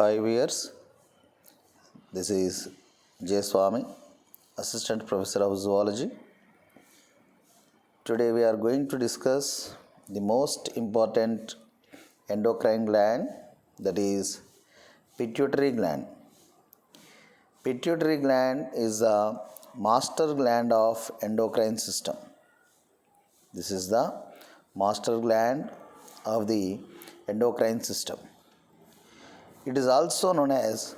5 years. This is J. Swami, Assistant Professor of Zoology. Today we are going to discuss the most important endocrine gland, that is pituitary gland. Pituitary gland is the master gland of endocrine system. This is the master gland of the endocrine system. It is also known as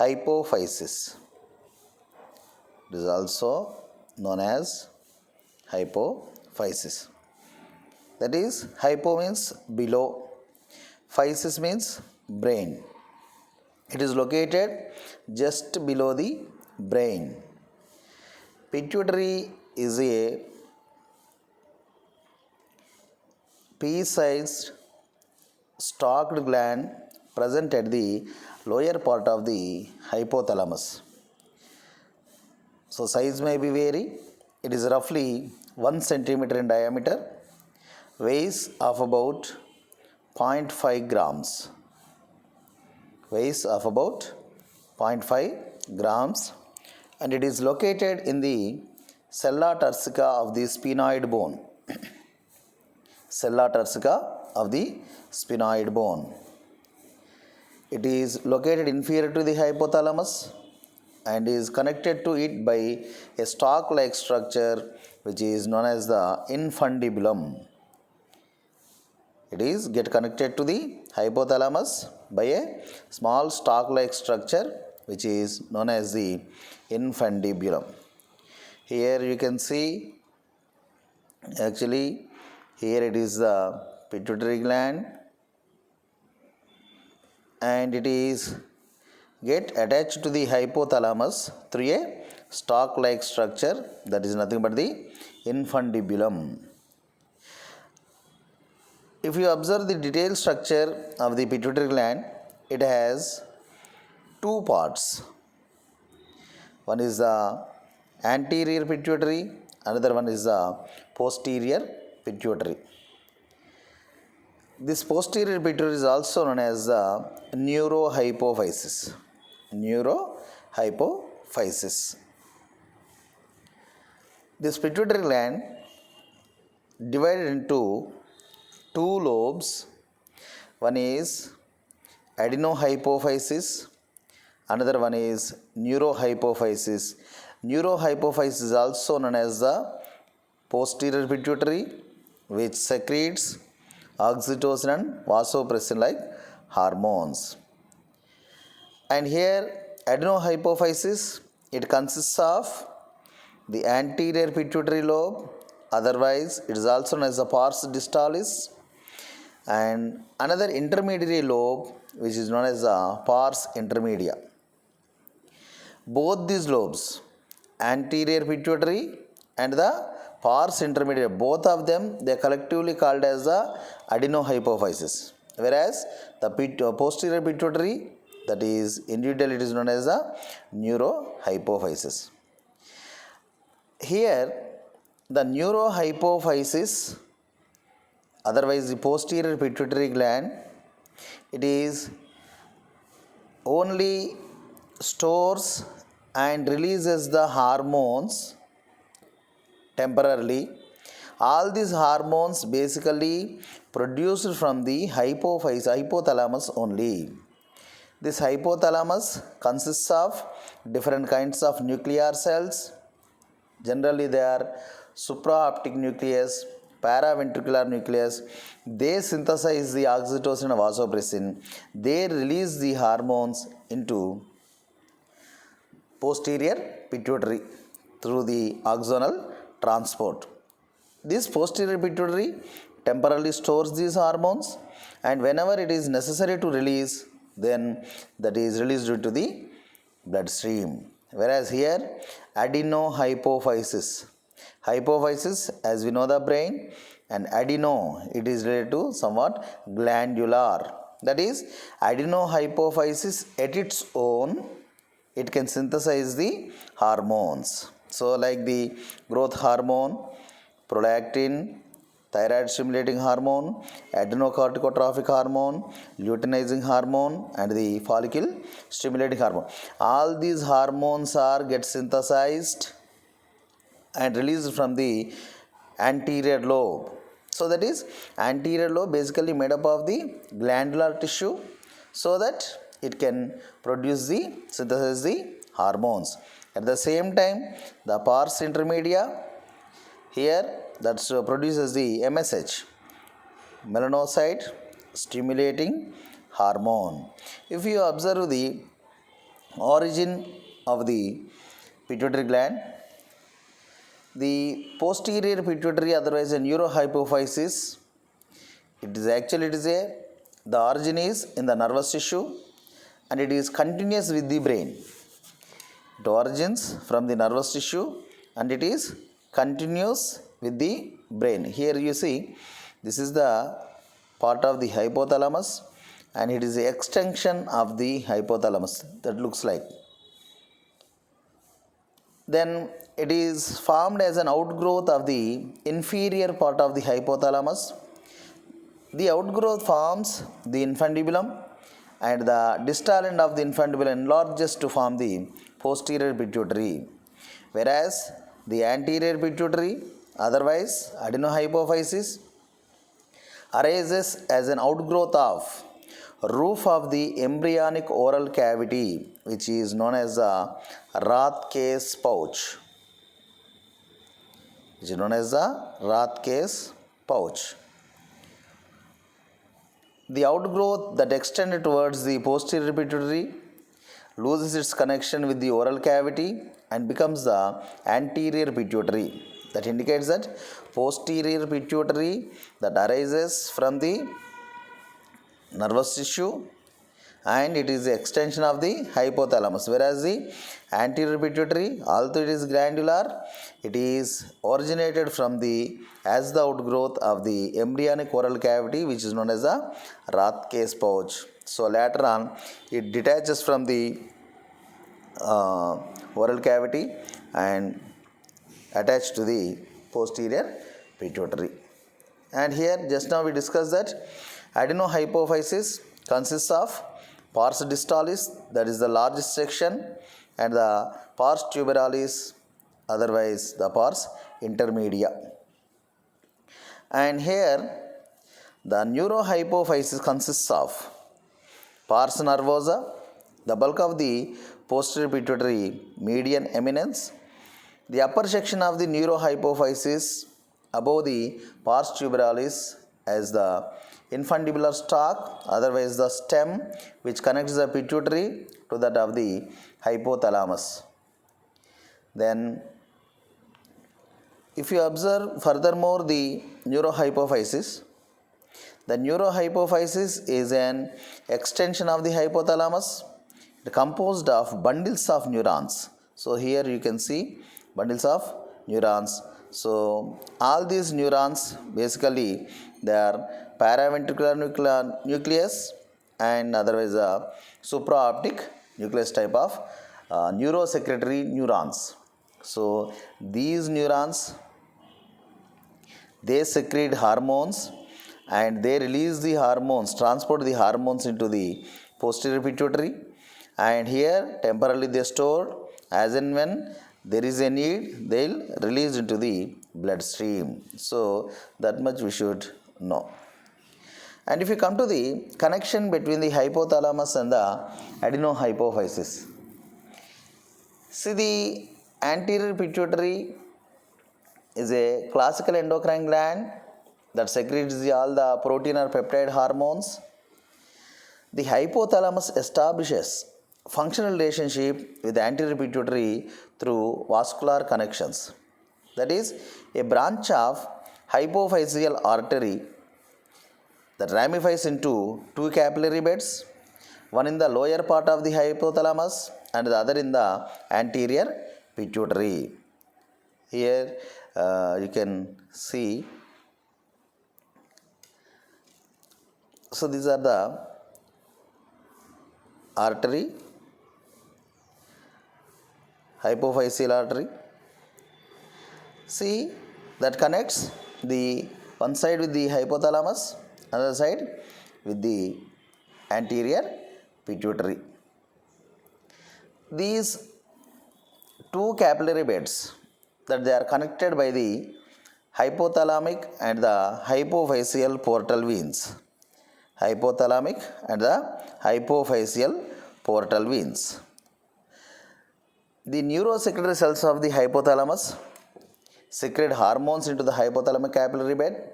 hypophysis. It is also known as hypophysis. That is, hypo means below, physis means brain. It is located just below the brain. Pituitary is a pea-sized stalked gland present at the lower part of the hypothalamus. So size may be vary. It is roughly 1 centimeter in diameter, weighs of about 0.5 grams. Weighs of about 0.5 grams, and it is located in the sella turcica of the sphenoid bone. Sella turcica of the sphenoid bone. It is located inferior to the hypothalamus and is connected to it by a stalk-like structure which is known as the infundibulum. It is get connected to the hypothalamus by a small stalk-like structure which is known as the infundibulum. Here you can see, actually here it is the pituitary gland, and it is get attached to the hypothalamus through a stalk-like structure that is nothing but the infundibulum. If you observe the detailed structure of the pituitary gland, it has two parts. One is the anterior pituitary, another one is the posterior pituitary. This posterior pituitary is also known as the neurohypophysis. Neurohypophysis. This pituitary gland divided into two lobes. One is adenohypophysis, another one is neurohypophysis. Neurohypophysis is also known as the posterior pituitary, which secretes oxytocin and vasopressin like hormones. And here adenohypophysis, it consists of the anterior pituitary lobe, otherwise it is also known as the pars distalis, and another intermediary lobe which is known as the pars intermedia. Both these lobes, anterior pituitary and the pars intermedia, both of them, they are collectively called as the adenohypophysis, whereas the posterior pituitary, that is individually it is known as the neurohypophysis. Here the neurohypophysis, otherwise the posterior pituitary gland, it is only stores and releases the hormones temporarily. All these hormones basically produced from the hypothalamus only. This hypothalamus consists of different kinds of nuclear cells. Generally they are supraoptic nucleus, paraventricular nucleus. They synthesize the oxytocin and vasopressin. They release the hormones into posterior pituitary through the axonal transport. This posterior pituitary temporarily stores these hormones, and whenever it is necessary to release, then that is released into the bloodstream. Whereas here adenohypophysis, hypophysis, as we know the brain, and adeno, it is related to somewhat glandular. That is, adenohypophysis at its own, it can synthesize the hormones. So like the growth hormone, prolactin, thyroid stimulating hormone, adrenocorticotropic hormone, luteinizing hormone, and the follicle stimulating hormone. All these hormones are get synthesized and released from the anterior lobe. So that is anterior lobe basically made up of the glandular tissue, so that it can produce the synthesize the hormones. At the same time, the pars intermedia here that produces the MSH, melanocyte stimulating hormone. If you observe the origin of the pituitary gland, the posterior pituitary, otherwise a neurohypophysis, the origin is in the nervous tissue and it is continuous with the brain. It origins from the nervous tissue and it is continuous with the brain. Here you see this is the part of the hypothalamus and it is the extension of the hypothalamus that looks like. Then it is formed as an outgrowth of the inferior part of the hypothalamus. The outgrowth forms the infundibulum and the distal end of the infundibulum enlarges to form the posterior pituitary, whereas the anterior pituitary, otherwise adenohypophysis, arises as an outgrowth of roof of the embryonic oral cavity, which is known as the Rathke's pouch. Which is known as the Rathke's pouch. The outgrowth that extended towards the posterior pituitary loses its connection with the oral cavity and becomes the anterior pituitary. That indicates that posterior pituitary that arises from the nervous tissue and it is the extension of the hypothalamus, whereas the anterior pituitary, although it is glandular, it is originated from the as the outgrowth of the embryonic oral cavity, which is known as the Rathke's pouch. So later on it detaches from the oral cavity and attached to the posterior pituitary. And here just now we discussed that adenohypophysis consists of pars distalis, that is the largest section, and the pars tuberalis, otherwise the pars intermedia. And here the neurohypophysis consists of pars nervosa, the bulk of the posterior pituitary median eminence, the upper section of the neurohypophysis above the pars tuberalis as the infundibular stalk, otherwise the stem which connects the pituitary to that of the hypothalamus. Then if you observe furthermore the neurohypophysis is an extension of the hypothalamus composed of bundles of neurons. So here you can see bundles of neurons. So all these neurons basically they are paraventricular nucleus and otherwise a supraoptic nucleus type of neurosecretory neurons. So these neurons they secrete hormones and they release the hormones, transport the hormones into the posterior pituitary, and here temporarily they store as and when there is a need they'll release into the bloodstream. So that much we should know. And if you come to the connection between the hypothalamus and the adenohypophysis, see the anterior pituitary is a classical endocrine gland that secretes all the protein or peptide hormones. The hypothalamus establishes functional relationship with the anterior pituitary through vascular connections. That is a branch of hypophyseal artery that ramifies into two capillary beds, one in the lower part of the hypothalamus and the other in the anterior pituitary. Here you can see, so these are the artery, hypophyseal artery, see that connects the one side with the hypothalamus, another side with the anterior pituitary. These two capillary beds that they are connected by the hypothalamic and the hypophyseal portal veins. Hypothalamic and the hypophyseal portal veins. The neurosecretory cells of the hypothalamus secrete hormones into the hypothalamic capillary bed.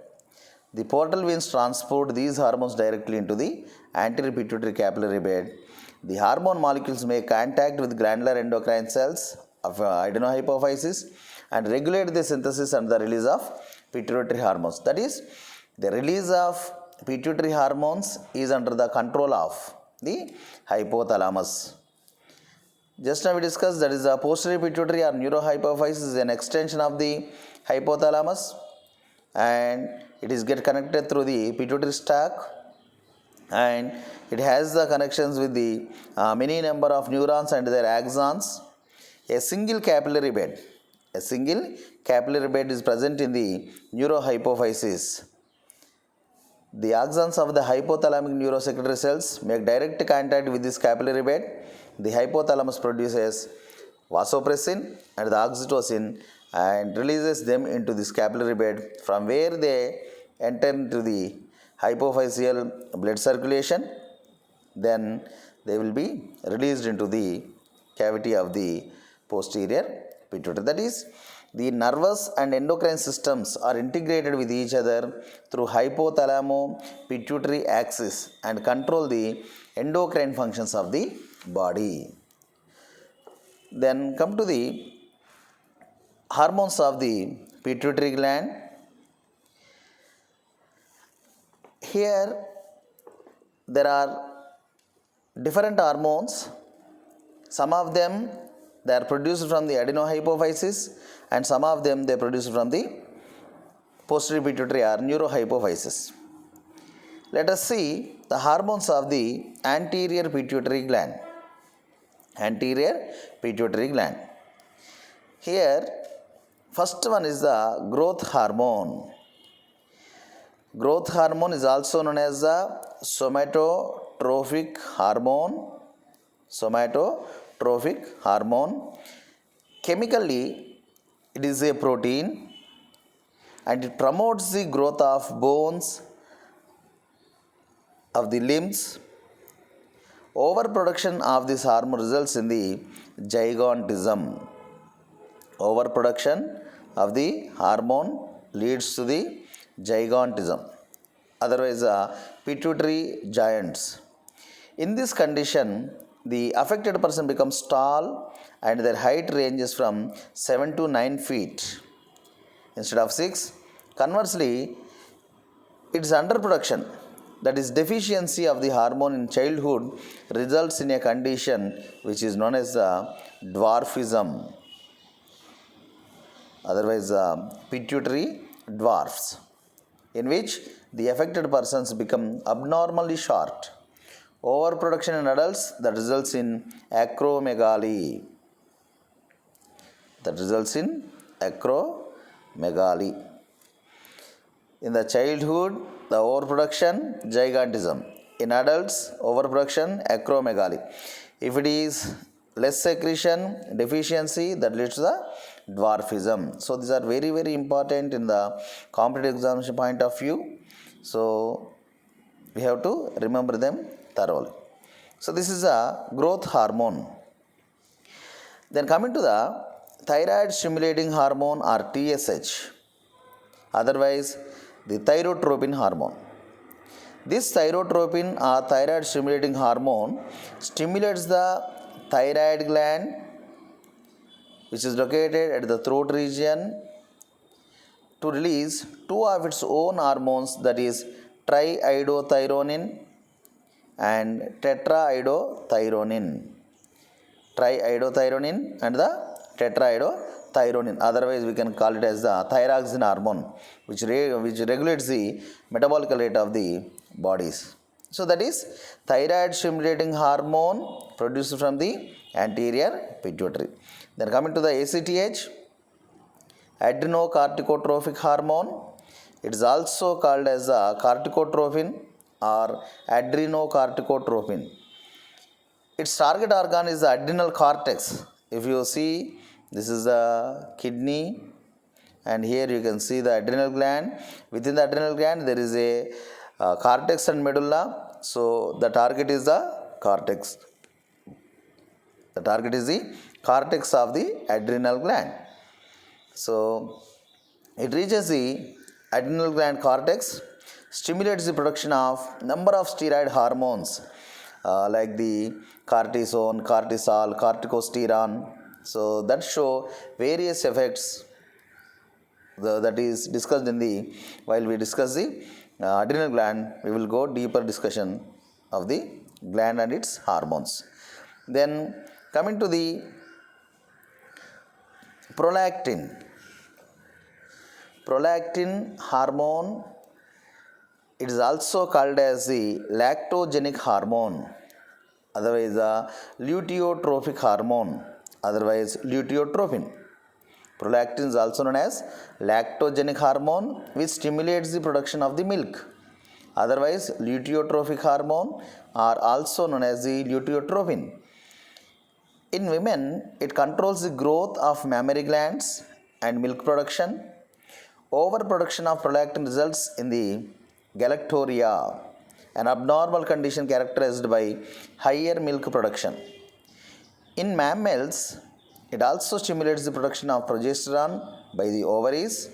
The portal veins transport these hormones directly into the anterior pituitary capillary bed. The hormone molecules make contact with glandular endocrine cells of adenohypophysis and regulate the synthesis and the release of pituitary hormones. That is, the release of pituitary hormones is under the control of the hypothalamus. Just now we discussed that is the posterior pituitary or neurohypophysis is an extension of the hypothalamus, and it is get connected through the pituitary stalk, and it has the connections with the many number of neurons and their axons. A single capillary bed is present in the neurohypophysis. The axons of the hypothalamic neurosecretory cells make direct contact with this capillary bed. The hypothalamus produces vasopressin and the oxytocin and releases them into this capillary bed, from where they enter into the hypophyseal blood circulation. Then they will be released into the cavity of the posterior pituitary. That is, the nervous and endocrine systems are integrated with each other through hypothalamo-pituitary axis and control the endocrine functions of the body. Then come to the hormones of the pituitary gland. Here there are different hormones. Some of them they are produced from the adenohypophysis, and some of them they are produced from the posterior pituitary or neurohypophysis. Let us see the hormones of the anterior pituitary gland. Anterior pituitary gland. Here, first one is the growth hormone. Growth hormone is also known as the somatotrophic hormone. Somatotrophic hormone. Chemically, it is a protein and it promotes the growth of bones, of the limbs. Overproduction of this hormone results in the gigantism. Overproduction of the hormone leads to the gigantism, otherwise pituitary giants. In this condition, the affected person becomes tall and their height ranges from 7 to 9 feet instead of 6. Conversely, its underproduction, that is deficiency of the hormone in childhood, results in a condition which is known as dwarfism, otherwise pituitary dwarfs, in which the affected persons become abnormally short. Overproduction in adults, that results in acromegaly. In the childhood, the overproduction, gigantism. In adults, overproduction, acromegaly. If it is less secretion, deficiency, that leads to the dwarfism. So these are very, very important in the competitive examination point of view. So we have to remember them thoroughly. So this is a growth hormone. Then coming to the thyroid stimulating hormone or TSH, otherwise the thyrotropin hormone. This thyrotropin or thyroid stimulating hormone stimulates the thyroid gland, which is located at the throat region, to release two of its own hormones, that is triiodothyronin and tetraiodothyronin. Triiodothyronin and the tetraiodothyronin, otherwise we can call it as the thyroxine hormone, which regulates the metabolic rate of the bodies. So that is thyroid stimulating hormone produced from the anterior pituitary. Then coming to the ACTH, adrenocorticotropic hormone, It is also called as a corticotrophin or adrenocorticotrophin. Its target organ is the adrenal cortex. If you see, this is the kidney, and here you can see the adrenal gland. Within the adrenal gland, there is a cortex and medulla. So the target is the cortex. The target is the cortex of the adrenal gland. So it reaches the adrenal gland cortex, stimulates the production of number of steroid hormones like the cortisone, cortisol, corticosterone. So that show various effects that is discussed in the while we discuss the adrenal gland. We will go deeper discussion of the gland and its hormones. Then coming to the prolactin. Prolactin hormone, it is also called as the lactogenic hormone, otherwise the luteotrophic hormone, otherwise luteotrophin. Prolactin is also known as lactogenic hormone which stimulates the production of the milk, otherwise luteotrophic hormone are also known as the luteotrophin. In women, it controls the growth of mammary glands and milk production. Overproduction of prolactin results in the galactorrhea, an abnormal condition characterized by higher milk production. In mammals, it also stimulates the production of progesterone by the ovaries.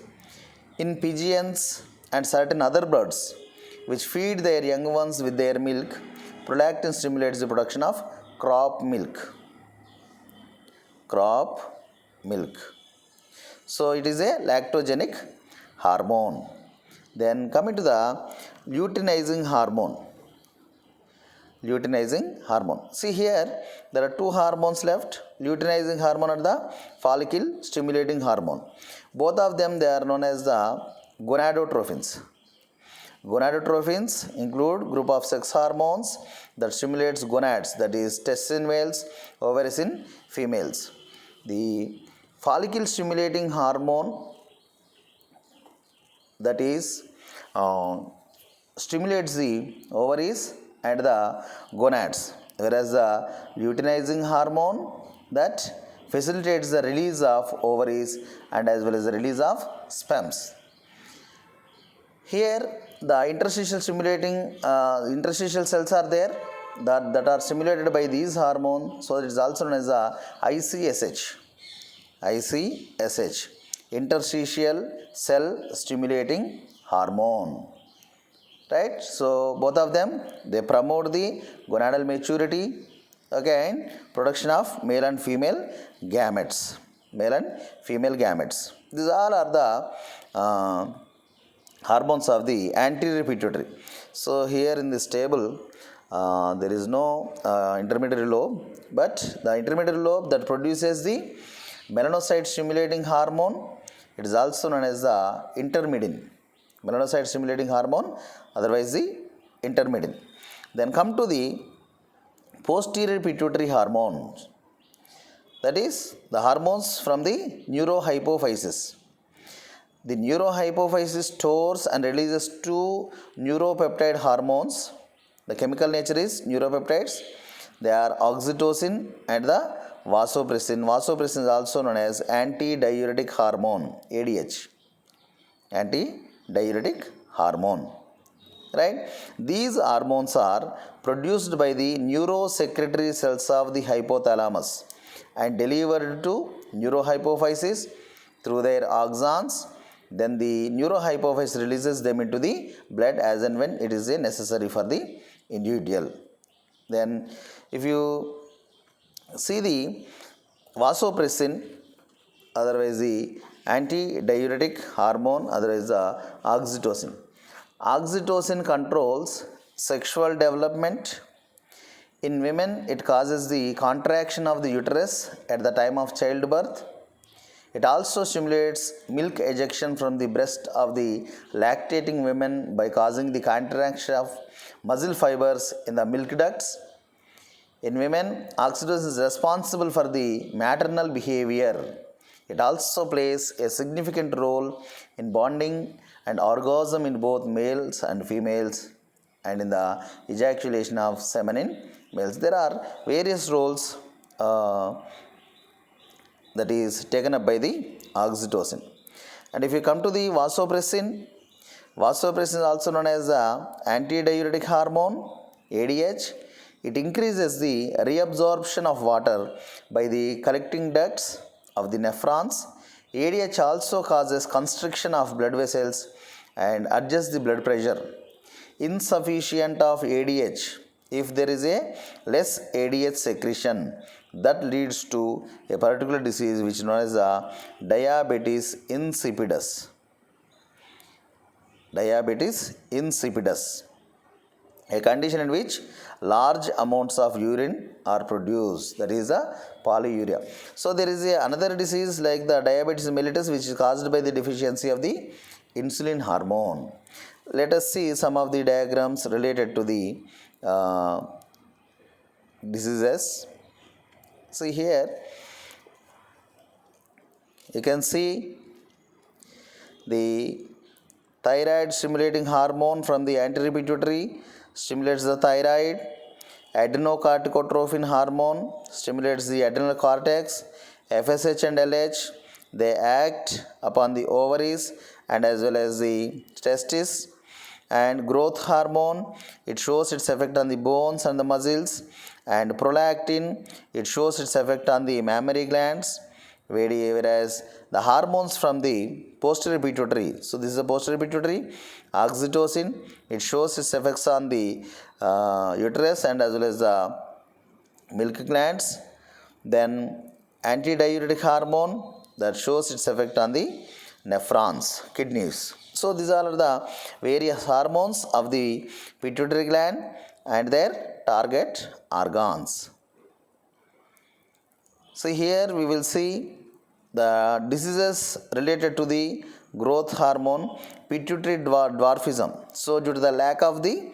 In pigeons and certain other birds which feed their young ones with their milk, prolactin stimulates the production of crop milk. Crop milk. So it is a lactogenic hormone. Then coming to the luteinizing hormone. Luteinizing hormone. See here, there are two hormones left. Luteinizing hormone and the follicle stimulating hormone. Both of them, they are known as the gonadotrophins. Gonadotrophins include group of sex hormones that stimulates gonads, that is testes in males, ovaries in females. The follicle stimulating hormone, that is stimulates the ovaries and the gonads, whereas the luteinizing hormone that facilitates the release of ovaries and as well as the release of sperms. Here the interstitial cells are there that are stimulated by these hormones, so it is also known as the ICSH. ICSH, interstitial cell stimulating hormone. Right? So both of them, they promote the gonadal maturity, okay, and production of male and female gametes. Male and female gametes. These all are the hormones of the anterior pituitary. So here in this table, there is no intermediary lobe, but the intermediary lobe that produces the melanocyte stimulating hormone, it is also known as the intermedin. Melanocyte stimulating hormone, otherwise the intermedin. Then come to the posterior pituitary hormones, that is the hormones from the neurohypophysis. The neurohypophysis stores and releases two neuropeptide hormones. The chemical nature is neuropeptides. They are oxytocin and the vasopressin. Vasopressin is also known as antidiuretic hormone, ADH. Antidiuretic hormone. Right? These hormones are produced by the neurosecretory cells of the hypothalamus and delivered to neurohypophysis through their axons. Then the neurohypophysis releases them into the blood as and when it is necessary for the individual. Then if you see the vasopressin, otherwise the antidiuretic hormone, otherwise the oxytocin. Oxytocin controls sexual development. In women, it causes the contraction of the uterus at the time of childbirth. It also stimulates milk ejection from the breast of the lactating women by causing the contraction of muscle fibers in the milk ducts. In women, oxytocin is responsible for the maternal behavior. It also plays a significant role in bonding and orgasm in both males and females, and in the ejaculation of semen in males. There are various roles that is taken up by the oxytocin. And if you come to the vasopressin, vasopressin is also known as the antidiuretic hormone, ADH. It increases the reabsorption of water by the collecting ducts of the nephrons. ADH also causes constriction of blood vessels and adjusts the blood pressure. Insufficient of ADH, if there is a less ADH secretion, that leads to a particular disease which is known as diabetes insipidus. Diabetes insipidus, a condition in which large amounts of urine are produced, that is a polyuria. So there is another disease like the diabetes mellitus, which is caused by the deficiency of the insulin hormone. Let us see some of the diagrams related to the diseases. See here, you can see the thyroid stimulating hormone from the anterior pituitary stimulates the thyroid. Adenocorticotrophin hormone stimulates the adrenal cortex. FSH and LH, they act upon the ovaries and as well as the testes. And growth hormone, it shows its effect on the bones and the muscles. And prolactin, it shows its effect on the mammary glands, whereas the hormones from the posterior pituitary, so this is the posterior pituitary, oxytocin, it shows its effects on the uterus and as well as the milk glands. Then antidiuretic hormone, that shows its effect on the nephrons, kidneys. So these are the various hormones of the pituitary gland and their target organs. So here we will see the diseases related to the growth hormone, pituitary dwarfism. So due to the lack of the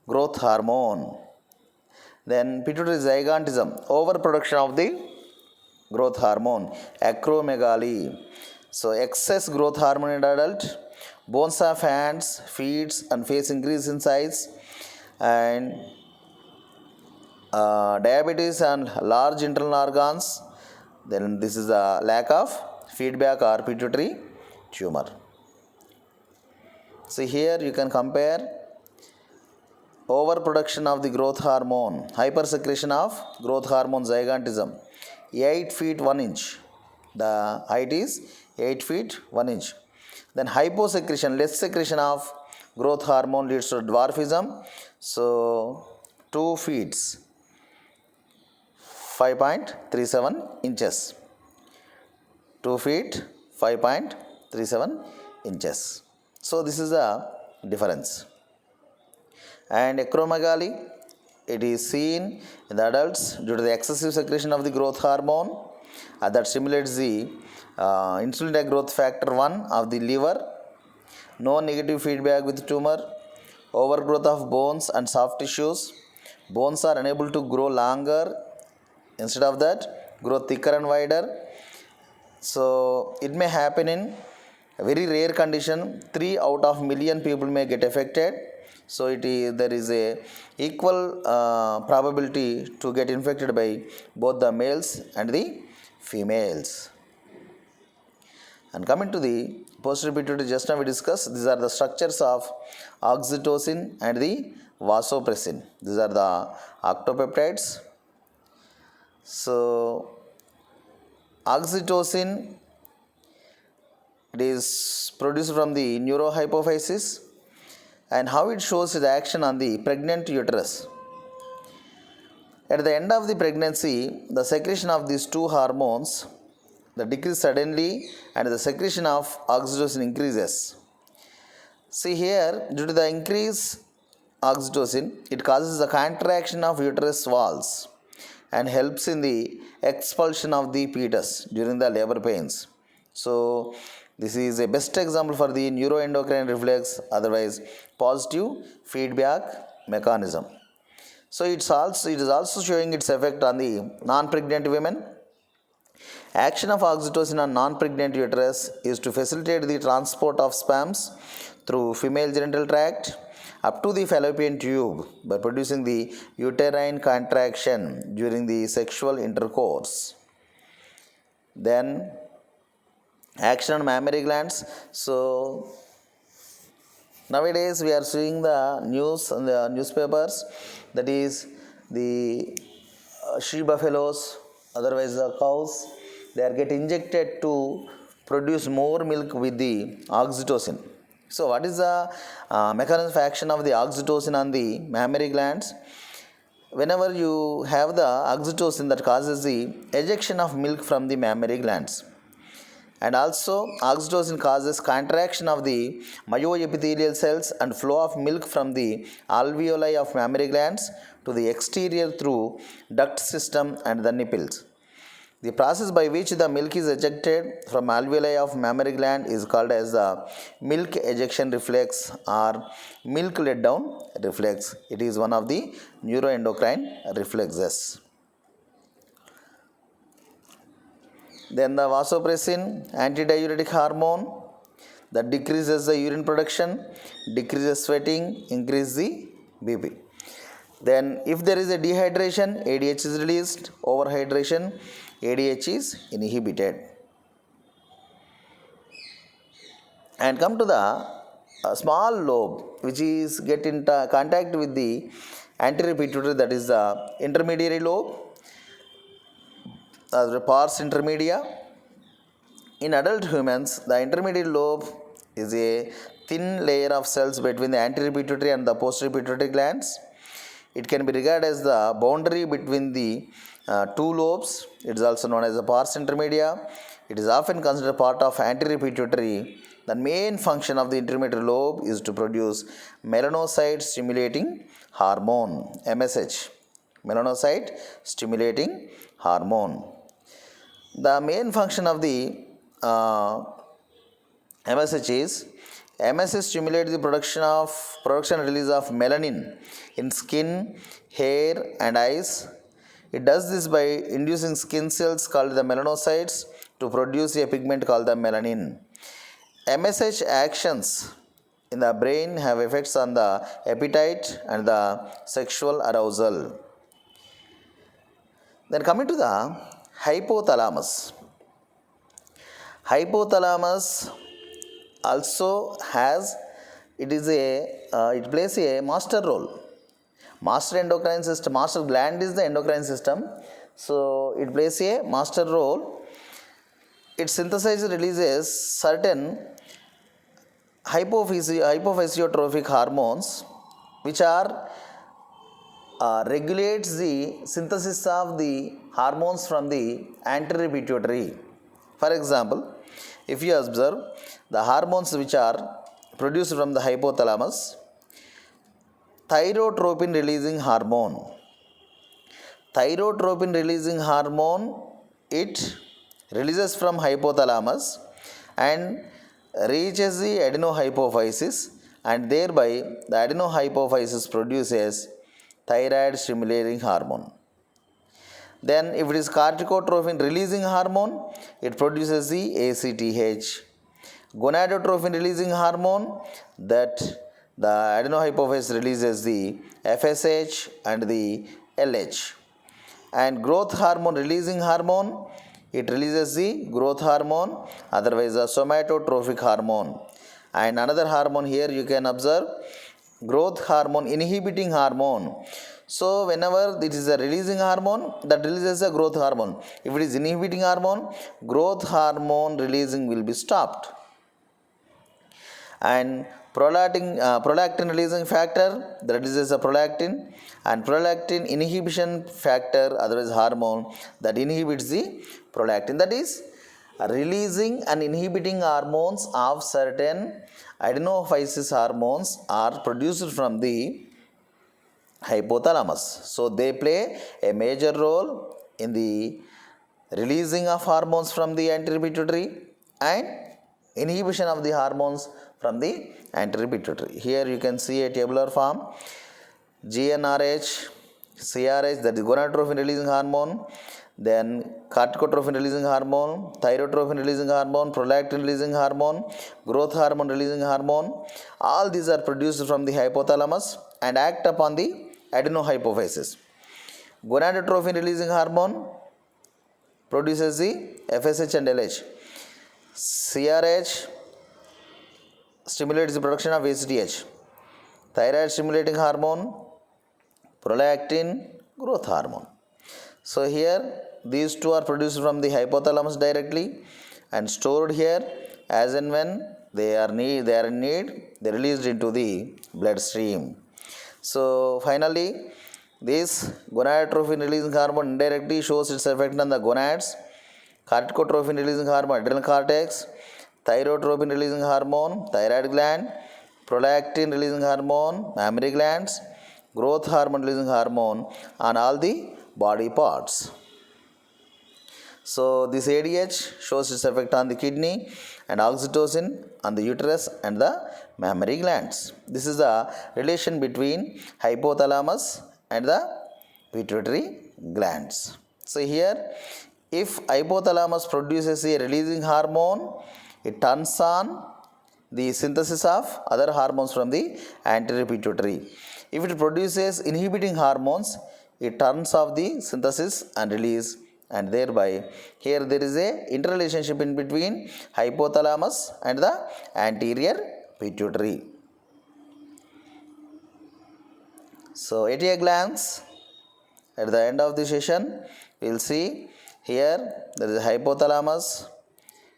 growth hormone, then pituitary gigantism, overproduction of the growth hormone, acromegaly. So excess growth hormone in adult, bones of hands, feet and face increase in size, and diabetes and large internal organs. Then this is a lack of feedback or pituitary tumor. See here you can compare overproduction of the growth hormone, hypersecretion of growth hormone, gigantism, 8 feet 1 inch. The height is 8 feet 1 inch. Then hyposecretion, less secretion of growth hormone leads to dwarfism. So 2 feet 5.37 inches. 2 feet 5.37 inches. So this is the difference. And acromegaly, it is seen in the adults due to the excessive secretion of the growth hormone that stimulates the insulin growth factor 1 of the liver. No negative feedback with tumor. Overgrowth of bones and soft tissues. Bones are unable to grow longer. Instead of that, grow thicker and wider. So it may happen in a very rare condition. 3 out of million people may get affected. So there is a equal probability to get infected by both the males and the females. And coming to the posterior pituitary, just now we discussed, these are the structures of oxytocin and the vasopressin. These are the octopeptides. So oxytocin, it is produced from the neurohypophysis, and how it shows its action on the pregnant uterus. At the end of the pregnancy, the secretion of these two hormones that decrease suddenly and the secretion of oxytocin increases. See here, due to the increased oxytocin, it causes the contraction of uterus walls and helps in the expulsion of the fetus during the labor pains. So this is a best example for the neuroendocrine reflex, otherwise positive feedback mechanism. So it is also showing its effect on the non-pregnant women. Action of oxytocin on non-pregnant uterus is to facilitate the transport of sperms through female genital tract up to the fallopian tube by producing the uterine contraction during the sexual intercourse. Then action on mammary glands. So nowadays we are seeing the news in the newspapers, that is the she buffaloes, otherwise the cows, they are get injected to produce more milk with the oxytocin. So what is the mechanism of action of the oxytocin on the mammary glands? Whenever you have the oxytocin, that causes the ejection of milk from the mammary glands. And also oxytocin causes contraction of the myoepithelial cells and flow of milk from the alveoli of mammary glands to the exterior through duct system and the nipples. The process by which the milk is ejected from alveoli of mammary gland is called as the milk ejection reflex or milk let down reflex. It is one of the neuroendocrine reflexes. Then the vasopressin, antidiuretic hormone, that decreases the urine production, decreases sweating, increases the BP. Then if there is a dehydration, ADH is released. Overhydration, ADH is inhibited. And come to the small lobe, which is get in contact with the anterior pituitary, that is the intermediary lobe, the pars intermedia. In adult humans, the intermediate lobe is a thin layer of cells between the anterior pituitary and the posterior pituitary glands. It can be regarded as the boundary between the two lobes. It is also known as the pars intermedia. It is often considered part of anterior pituitary. The main function of the intermediate lobe is to produce melanocyte stimulating hormone, MSH, melanocyte stimulating hormone. The main function of the MSH is MSH stimulates the production and release of melanin in skin, hair and eyes. It does this by inducing skin cells called the melanocytes to produce a pigment called the melanin. MSH actions in the brain have effects on the appetite and the sexual arousal. Then coming to the hypothalamus. Hypothalamus also has, it plays a master role. Master endocrine system, master gland is the endocrine system. So it plays a master role. It synthesizes, releases certain hypophysiotrophic hormones which are regulates the synthesis of the hormones from the anterior pituitary. For example, if you observe the hormones which are produced from the hypothalamus, thyrotropin releasing hormone. Thyrotropin releasing hormone, it releases from hypothalamus and reaches the adenohypophysis, and thereby the adenohypophysis produces thyroid stimulating hormone. Then if it is corticotropin releasing hormone, it produces the ACTH. Gonadotropin releasing hormone, that the adenohypophysis releases the FSH and the LH. And growth hormone releasing hormone, it releases the growth hormone, otherwise the somatotrophic hormone. And another hormone here you can observe, growth hormone inhibiting hormone. So whenever it is a releasing hormone, that releases a growth hormone. If it is inhibiting hormone, growth hormone releasing will be stopped. And prolactin releasing factor, that releases a prolactin, and prolactin inhibition factor, otherwise hormone, that inhibits the prolactin. That is releasing and inhibiting hormones of certain adenophysis hormones are produced from the hypothalamus. So they play a major role in the releasing of hormones from the anterior pituitary and inhibition of the hormones from the anterior pituitary. Here you can see a tabular form. GnRH, CRH, that is gonadotropin releasing hormone, then corticotrophin releasing hormone, thyrotrophin releasing hormone, prolactin releasing hormone, growth hormone releasing hormone. All these are produced from the hypothalamus and act upon the adenohypophysis. Gonadotrophin releasing hormone produces the FSH and LH. CRH stimulates the production of ACTH. Thyroid stimulating hormone, prolactin, growth hormone. So here these two are produced from the hypothalamus directly and stored here as and when they are in need, they are released into the bloodstream. So finally, this gonadotrophin releasing hormone indirectly shows its effect on the gonads, corticotrophin releasing hormone adrenal cortex, thyrotropin releasing hormone thyroid gland, prolactin releasing hormone mammary glands, growth hormone releasing hormone on all the body parts. So this ADH shows its effect on the kidney and oxytocin on the uterus and the mammary glands. This is the relation between hypothalamus and the pituitary glands. So here, if hypothalamus produces a releasing hormone, it turns on the synthesis of other hormones from the anterior pituitary. If it produces inhibiting hormones, it turns off the synthesis and release, and thereby here there is a interrelationship in between hypothalamus and the anterior pituitary. So at a glance, at the end of the session, we will see here there is a hypothalamus,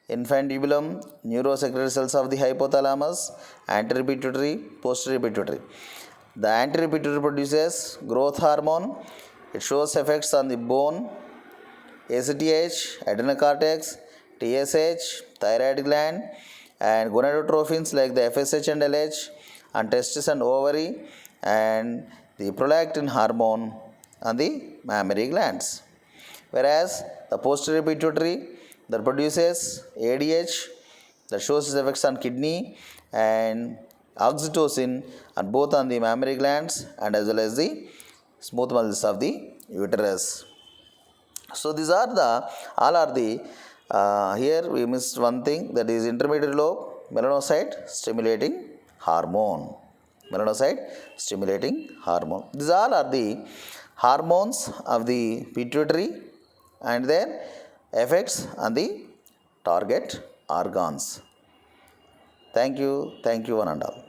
infundibulum, neurosecretory cells of the hypothalamus, anterior pituitary, posterior pituitary. The anterior pituitary produces growth hormone. It shows effects on the bone, ACTH, adrenal cortex, TSH, thyroid gland, and gonadotrophins like the FSH and LH, and testis and ovary, and the prolactin hormone on the mammary glands. Whereas the posterior pituitary that produces ADH that shows its effects on kidney and oxytocin and both on the mammary glands and as well as the smooth muscles of the uterus. So these are the all are the here we missed one thing, that is intermediate lobe melanocyte stimulating hormone. Melanocyte stimulating hormone. These all are the hormones of the pituitary and their effects on the target organs. Thank you one and all.